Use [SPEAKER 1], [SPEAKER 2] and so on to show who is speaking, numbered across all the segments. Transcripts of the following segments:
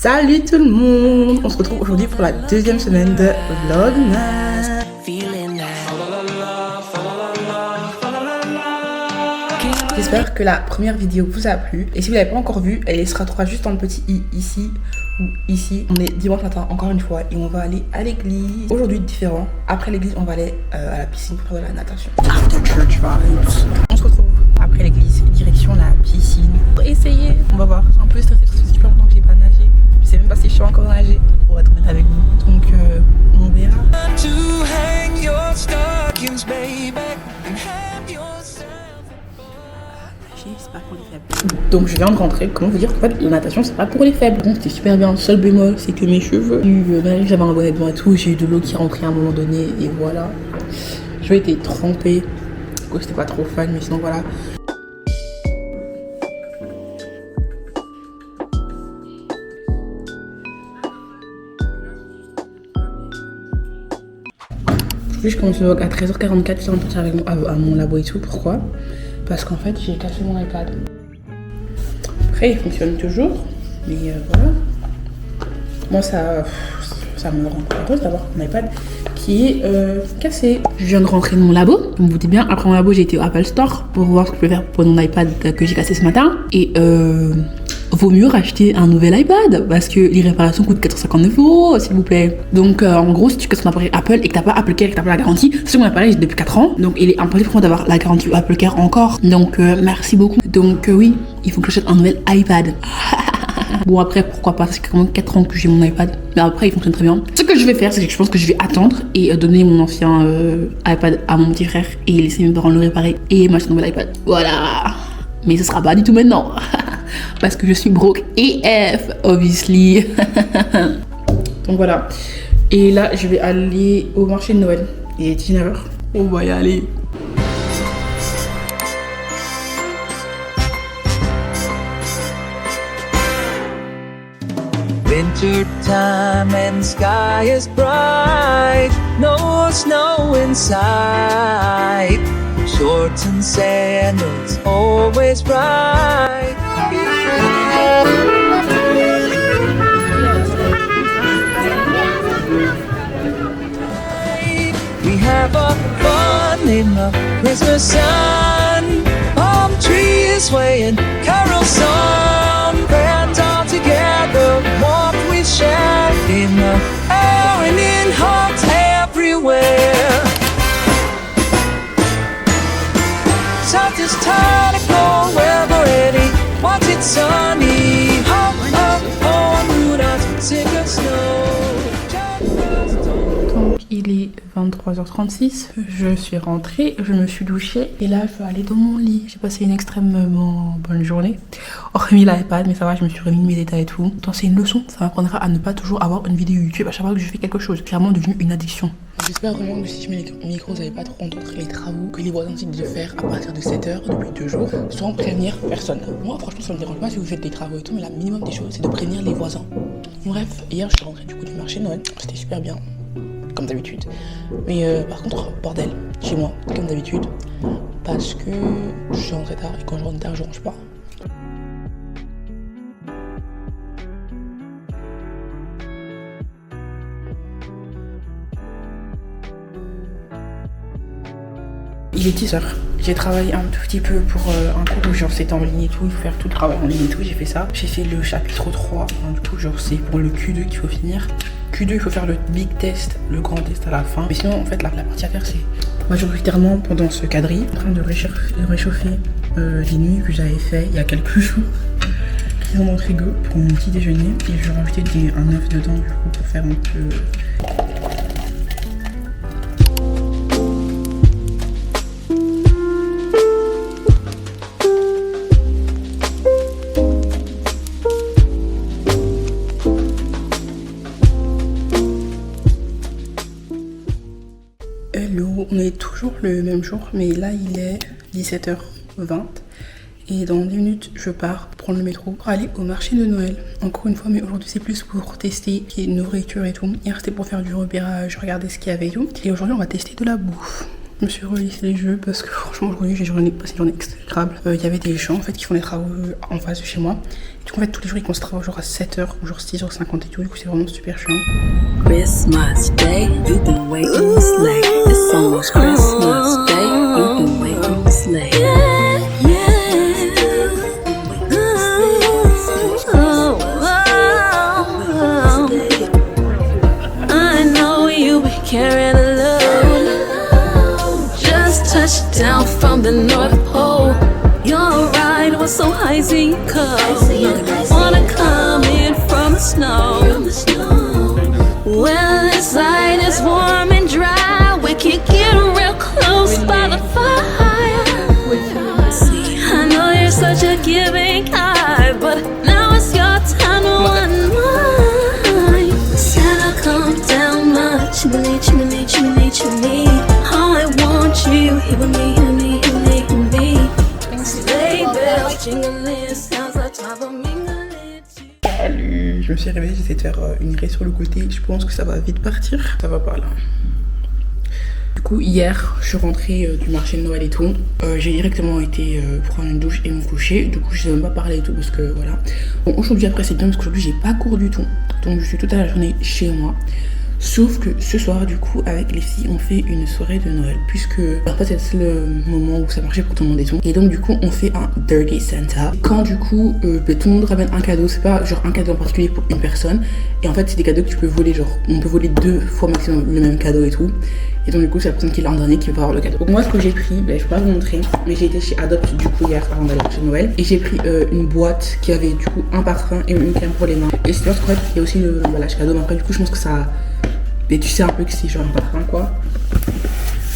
[SPEAKER 1] Salut tout le monde! On se retrouve aujourd'hui pour la deuxième semaine de Vlogmas. J'espère que la première vidéo vous a plu. Et si vous l'avez pas encore vue, elle sera trouvée juste dans le petit i ici ou ici. On est dimanche matin encore une fois et on va aller à l'église. Aujourd'hui différent. Après l'église, on va aller à la piscine pour faire de la natation. After church vibes. On se retrouve après l'église, direction la piscine. Pour essayer, on va voir. Je suis un peu stressée parce que c'est super longtemps que j'ai pas nagé. Je sais même pas si je suis encore nagée pour être honnête avec vous. Donc on verra. C'est pas pour les faibles. Donc je viens de rentrer. Comment vous dire qu'en fait la natation c'est pas pour les faibles. Donc c'était super bien. Le seul bémol c'est que mes cheveux, j'avais un bonnet devant et tout, j'ai eu de l'eau qui rentrait à un moment donné et voilà. Je été trempée. Du coup c'était pas trop fun mais sinon voilà. Je commence le vlog à 13h44, je suis en train de partir avec à mon labo et tout. Pourquoi? Parce qu'en fait j'ai cassé mon iPad. Après il fonctionne toujours, mais voilà. Moi ça me rend heureuse d'avoir mon iPad qui est cassé. Je viens de rentrer de mon labo, comme vous dites bien. Après mon labo j'ai été au Apple Store pour voir ce que je peux faire pour mon iPad que j'ai cassé ce matin. Et vaut mieux racheter un nouvel iPad parce que les réparations coûtent 459 € s'il vous plaît. Donc en gros si tu casses ton appareil Apple et que t'as pas Apple Care et que t'as pas la garantie, c'est mon appareil depuis 4 ans donc il est impossible pour moi d'avoir la garantie Apple Care encore. Donc merci beaucoup. Donc oui, il faut que j'achète un nouvel iPad. Bon après pourquoi pas, c'est quand même 4 ans que j'ai mon iPad. Mais après il fonctionne très bien. Ce que je vais faire c'est que je pense que je vais attendre et donner mon ancien iPad à mon petit frère et laisser mes parents le réparer et m'acheter un nouvel iPad. Voilà. Mais ce sera pas du tout maintenant. Parce que je suis broke AF, obviously. Donc voilà. Et là, je vais aller au marché de Noël. Il est 19h. On va y aller.
[SPEAKER 2] Winter time and sky is bright. No snow inside. Shorts and sandals always right. We have a fun in the Christmas sun. Palm trees swaying, carol song. Friends all together, warmth we share in the air and in hearts everywhere. South is tired of cold weather ready. Once it's sunny, hop, hop, on Rudolph's sick of snow.
[SPEAKER 1] Donc il est 23h36, je suis rentrée, je me suis douchée et là je vais aller dans mon lit. J'ai passé une extrêmement bonne journée. Hormis l'iPad, mais ça va, je me suis remis mes états et tout. Donc c'est une leçon, ça m'apprendra à ne pas toujours avoir une vidéo YouTube à chaque fois que je fais quelque chose. C'est clairement devenu une addiction. J'espère vraiment que si je mets le micro, vous n'allez pas trop entendre les travaux que les voisins décident de faire à partir de 7h depuis 2 jours sans prévenir personne. Moi franchement ça me dérange pas si vous faites des travaux et tout, mais la minimum des choses c'est de prévenir les voisins. Bref, hier je suis rentrée du coup du marché de Noël, c'était super bien. Comme d'habitude. Mais par contre, bordel, chez moi, comme d'habitude, parce que je suis rentré tard et quand je rentre tard, je range pas. Il est 10h. J'ai travaillé un tout petit peu pour un cours où genre c'était en ligne et tout, il faut faire tout le travail en ligne et tout, j'ai fait ça. J'ai fait le chapitre 3, du coup genre c'est pour le Q2 qu'il faut finir. Q2 il faut faire le big test, le grand test à la fin. Mais sinon en fait la partie à faire c'est majoritairement pendant ce quadrille, en train de réchauffer les nuits que j'avais fait il y a quelques jours. Qui sont dans le frigo pour mon petit déjeuner. Et je vais rajouter un œuf dedans du coup pour faire un peu... Hello, on est toujours le même jour, mais là il est 17h20 et dans 10 minutes je pars prendre le métro pour aller au marché de Noël. Encore une fois, mais aujourd'hui c'est plus pour tester une nourriture et tout. Hier c'était pour faire du repérage, regarder ce qu'il y avait et tout. Et aujourd'hui on va tester de la bouffe. Je me suis relissé les jeux parce que franchement aujourd'hui j'ai passé une journée exécrable. Il y avait des gens en fait qui font des travaux en face de chez moi. Et du coup en fait tous les jours ils commencent à travailler genre à 7h ou genre 6h50 et tout. Du coup c'est vraiment super chiant.
[SPEAKER 2] Christmas Day, you've been waiting this late. It's almost Christmas Day, you've been waiting this late. I know you be carrying a load. Just touched down from the North Pole. Your ride was so icy and cold. Wanna come in from the snow. Well, inside is warm and dry. We can get real close by the fire. I know you're such a giving guy, but now it's your time to unwind. Santa, come down my chimney, chimney, chimney, chimney. Oh, I want you here with me, here with me, here with me, here with me. Sleigh bells jingling, sounds like top of mingling.
[SPEAKER 1] Salut, je me suis réveillée, j'essaie de faire une raie sur le côté. Je pense que ça va vite partir. Ça va pas là. Du coup, hier, je suis rentrée du marché de Noël et tout. J'ai directement été prendre une douche et me coucher. Du coup, je n'ai même pas parlé et tout parce que voilà. Bon, aujourd'hui, après, c'est bien parce qu'aujourd'hui, j'ai pas cours du tout. Donc, je suis toute la journée chez moi. Sauf que ce soir, du coup, avec les filles, on fait une soirée de Noël. Puisque, en fait, c'est le moment où ça marchait pour tout le monde et tout. Et donc, du coup, on fait un Dirty Santa. Quand, du coup, tout le monde ramène un cadeau, c'est pas genre un cadeau en particulier pour une personne. Et en fait, c'est des cadeaux que tu peux voler, genre, on peut voler 2 fois maximum le même cadeau et tout. Et donc, du coup, c'est la personne qui est l'an dernier qui va avoir le cadeau. Donc, moi, ce que j'ai pris, je peux pas vous montrer, mais j'ai été chez Adopt, du coup, hier, avant d'aller chez Noël. Et j'ai pris une boîte qui avait, du coup, un parfum et une crème pour les mains. Et c'est parce qu'en fait, il y a aussi l'emballage cadeau. Mais après, du coup, je pense que ça. Mais tu sais un peu que c'est genre un parfum quoi.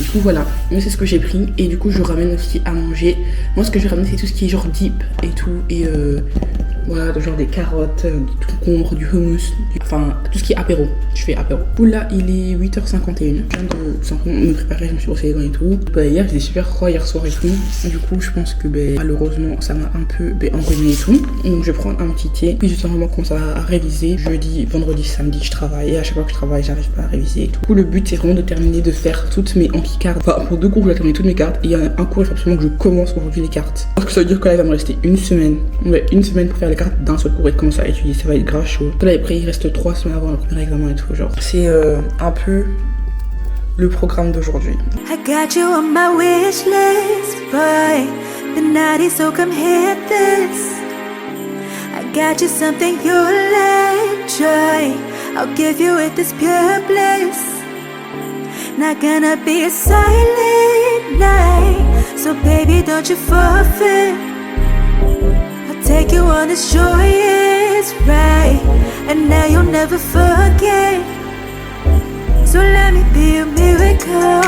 [SPEAKER 1] Du coup voilà, mais c'est ce que j'ai pris. Et du coup je ramène aussi à manger. Moi ce que je ramène c'est tout ce qui est genre dip et tout. Et voilà, genre des carottes, du concombre, du hummus, enfin tout ce qui est apéro. Je fais apéro. Du coup là il est 8h51. Je viens de simplement me préparer, je me suis brossé les dents et tout. Hier j'étais super froid hier soir et tout. Du coup je pense que malheureusement ça m'a un peu enrhumé et tout. Donc je vais prendre un petit thé. Puis juste vraiment commence à réviser. Jeudi, vendredi, samedi je travaille. Et à chaque fois que je travaille j'arrive pas à réviser et tout. Du coup le but c'est vraiment de terminer de faire toutes mes amphi-cartes. Enfin pour 2 cours je vais terminer toutes mes cartes. Et il y a un cours il faut absolument que je commence aujourd'hui les cartes. Parce que ça veut dire que là il va me rester une semaine. Ouais, une semaine pour faire les cartes d'un seul cours et commencer à étudier. Ça va être grave chaud. Là après il reste 3 semaines avant le premier examen et tout. Genre c'est un peu le programme d'aujourd'hui.
[SPEAKER 3] I got you on my wish list, boy. The night is so come hit this. I got you something you'll enjoy. I'll give you it this pure bliss. Not gonna be a silent night, so baby don't you forfeit. I'll take you on this joyous ride, and now you'll never forget. So let me be a miracle,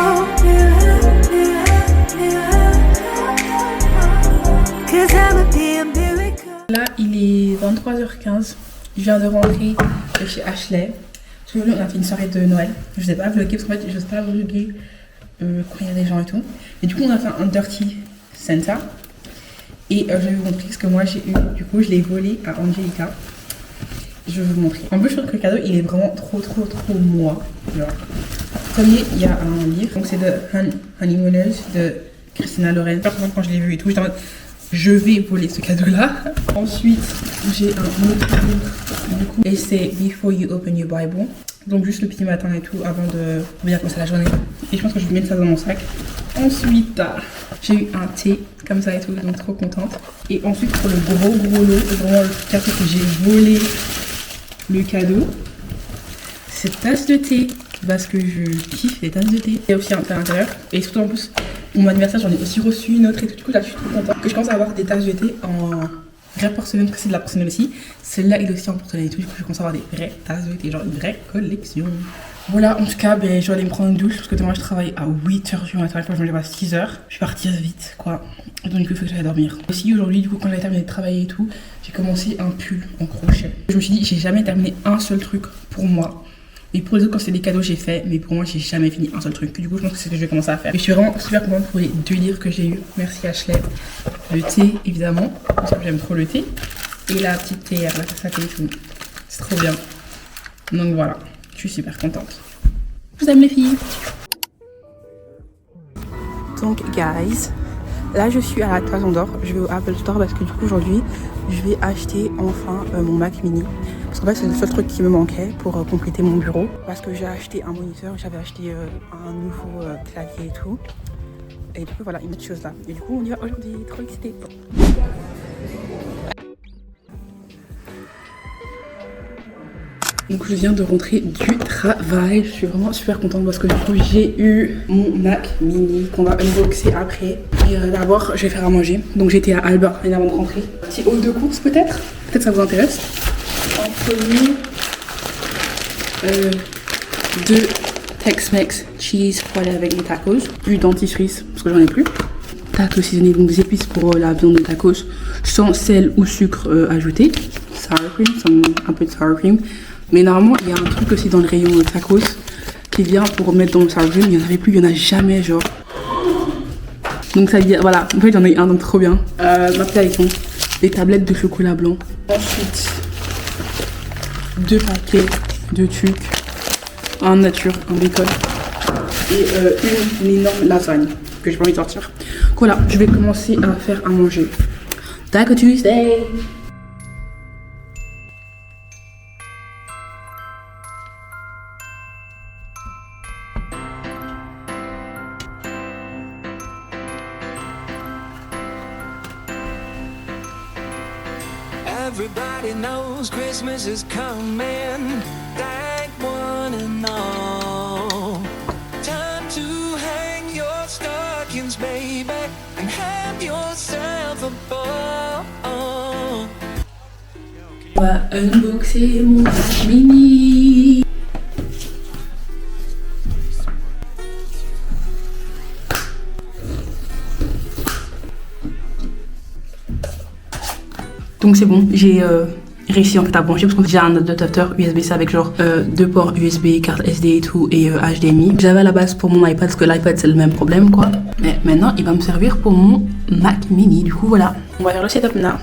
[SPEAKER 3] cause I'ma be a miracle.
[SPEAKER 1] Là il est 23h15. Je viens de rentrer de chez Ashley. Aujourd'hui on a fait une soirée de Noël. Je sais pas vlogger parce qu'en fait je sais pas vlogger quand il y a des gens et tout. Et du coup on a fait un Dirty Santa. Et je vais vous montrer ce que moi j'ai eu. Du coup je l'ai volé à Angelica. Je vais vous montrer. En plus je trouve que le cadeau il est vraiment trop moi. Genre. Premier il y a un livre. Donc c'est de Honeymooners de Christina Loren. Quand je l'ai vu et tout j'étais en mode je vais voler ce cadeau là. Ensuite j'ai un autre livre du coup, et c'est Before You Open Your Bible. Donc juste le petit matin et tout avant de bien commencer la journée. Et je pense que je vais mettre ça dans mon sac. Ensuite j'ai eu un thé comme ça et tout, donc trop contente. Et ensuite pour le gros lot, vraiment le cadeau que j'ai volé le cadeau, cette tasse de thé. Parce que je kiffe les tasses de thé. Il y a aussi un thé à l'intérieur. Et surtout en plus, pour mon anniversaire, j'en ai aussi reçu une autre et tout. Du coup, là, je suis trop contente que je commence à avoir des tasses de thé en vraie porcelaine, parce que c'est de la porcelaine aussi. Celle-là, il est aussi en porcelaine et tout. Du coup, je commence à avoir des vraies tasses de thé, genre une vraie collection. Voilà, en tout cas, je vais aller me prendre une douche parce que demain, je travaille à 8h du matin. Je me lève à 6h. Je vais partir vite, quoi. Et donc, du coup, il faut que j'aille dormir. Aussi, aujourd'hui, du coup, quand j'ai terminé de travailler et tout, j'ai commencé un pull en crochet. Je me suis dit, j'ai jamais terminé un seul truc pour moi. Et pour les autres, quand c'est des cadeaux, j'ai fait. Mais pour moi, j'ai jamais fini un seul truc. Du coup, je pense que c'est ce que je vais commencer à faire. Et je suis vraiment super contente pour les 2 livres que j'ai eu. Merci Ashley. Le thé, évidemment. Parce que j'aime trop le thé. Et la petite théière, là, ça et tout. C'est trop bien. Donc voilà, je suis super contente. Je vous aime les filles. Donc guys, là je suis à la Toison d'Or, je vais au Apple Store parce que du coup aujourd'hui je vais acheter enfin mon Mac mini. Parce qu'en fait c'est le seul truc qui me manquait pour compléter mon bureau. Parce que j'ai acheté un moniteur, j'avais acheté un nouveau clavier et tout. Et du coup voilà, une autre chose là. Et du coup on y va aujourd'hui, trop excité. Donc je viens de rentrer du travail, je suis vraiment super contente parce que du coup j'ai eu mon Mac mini qu'on va unboxer après. Et d'abord je vais faire à manger. Donc j'étais à Albert avant de rentrer. Petit haul de course peut-être ça vous intéresse. En premier, 2 Tex-Mex cheese pour aller avec mes tacos. Du dentifrice parce que j'en ai plus. Tacos seasonés, donc des épices pour la viande de tacos sans sel ou sucre ajouté. Sour cream, un peu de sour cream. Mais normalement, il y a un truc aussi dans le rayon tacos qui vient pour mettre dans le sour cream. Il n'y en avait plus, il n'y en a jamais, genre. Donc ça vient, voilà. En fait, j'en ai un, donc trop bien. Ma petite des tablettes de chocolat blanc. Ensuite, 2 paquets de trucs. Un nature, un bacon. Et une énorme lasagne que j'ai pas envie de sortir. Voilà, je vais commencer à faire à manger. Taco Tuesday!
[SPEAKER 2] Everybody knows Christmas is coming. Thank one and all. Time to hang your stockings, baby, and have yourself a ball.
[SPEAKER 1] On va unboxer mon Mac mini. Donc c'est bon, j'ai réussi en fait à brancher parce que j'ai un adaptateur USB-C avec genre 2 ports USB, carte SD et tout et HDMI. J'avais à la base pour mon iPad parce que l'iPad c'est le même problème quoi. Mais maintenant il va me servir pour mon Mac mini, du coup voilà. On va faire le setup là.